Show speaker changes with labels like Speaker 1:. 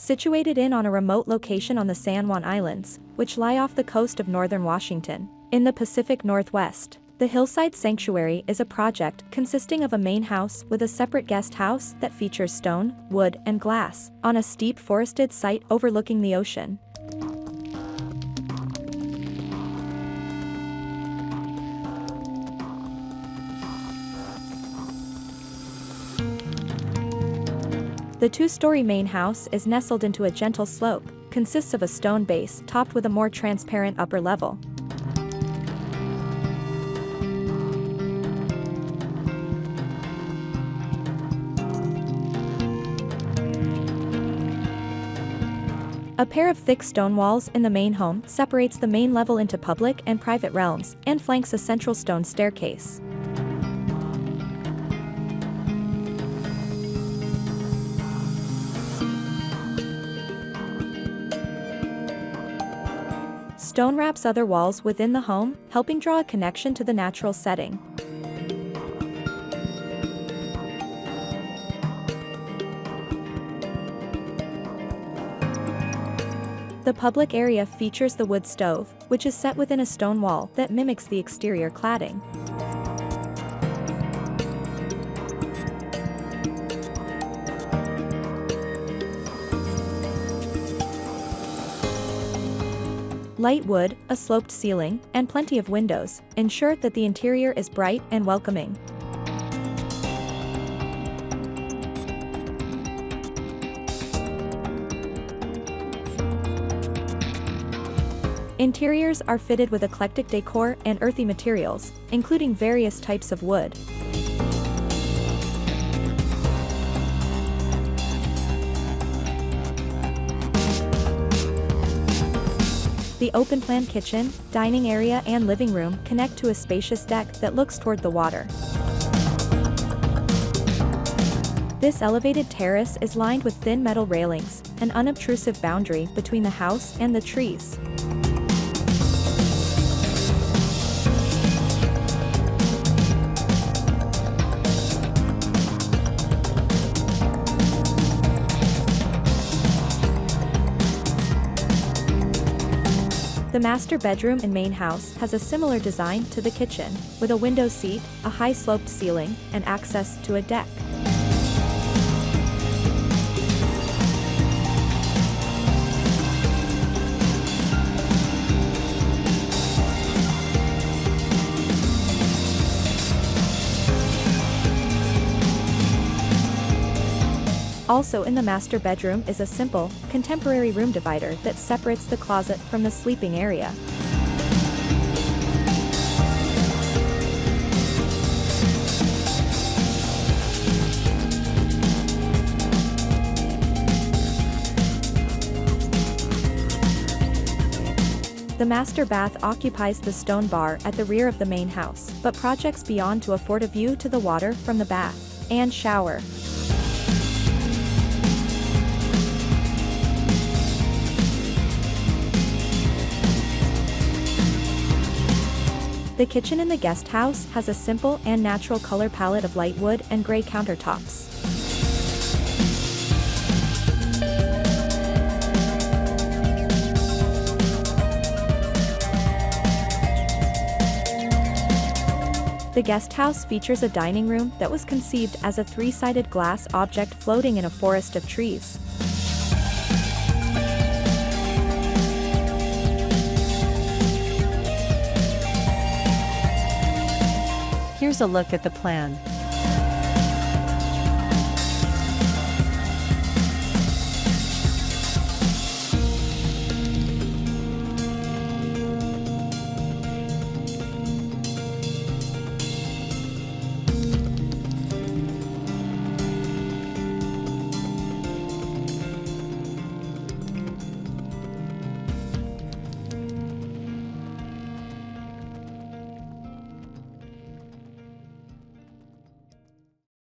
Speaker 1: Situated on a remote location on the San Juan Islands, which lie off the coast of northern Washington, in the Pacific Northwest, the Hillside Sanctuary is a project consisting of a main house with a separate guest house that features stone, wood, and glass, on a steep forested site overlooking the ocean. The two-story main house is nestled into a gentle slope, consists of a stone base topped with a more transparent upper level. A pair of thick stone walls in the main home separates the main level into public and private realms, and flanks a central stone staircase. Stone wraps other walls within the home, helping draw a connection to the natural setting. The public area features the wood stove, which is set within a stone wall that mimics the exterior cladding. Light wood, a sloped ceiling, and plenty of windows ensure that the interior is bright and welcoming. Interiors are fitted with eclectic decor and earthy materials, including various types of wood. The open-plan kitchen, dining area and living room connect to a spacious deck that looks toward the water. This elevated terrace is lined with thin metal railings, an unobtrusive boundary between the house and the trees. The master bedroom and main house has a similar design to the kitchen, with a window seat, a high-sloped ceiling, and access to a deck. Also in the master bedroom is a simple, contemporary room divider that separates the closet from the sleeping area. The master bath occupies the stone bar at the rear of the main house, but projects beyond to afford a view to the water from the bath and shower. The kitchen in the guest house has a simple and natural color palette of light wood and gray countertops. The guest house features a dining room that was conceived as a three-sided glass object floating in a forest of trees.
Speaker 2: Here's a look at the plan.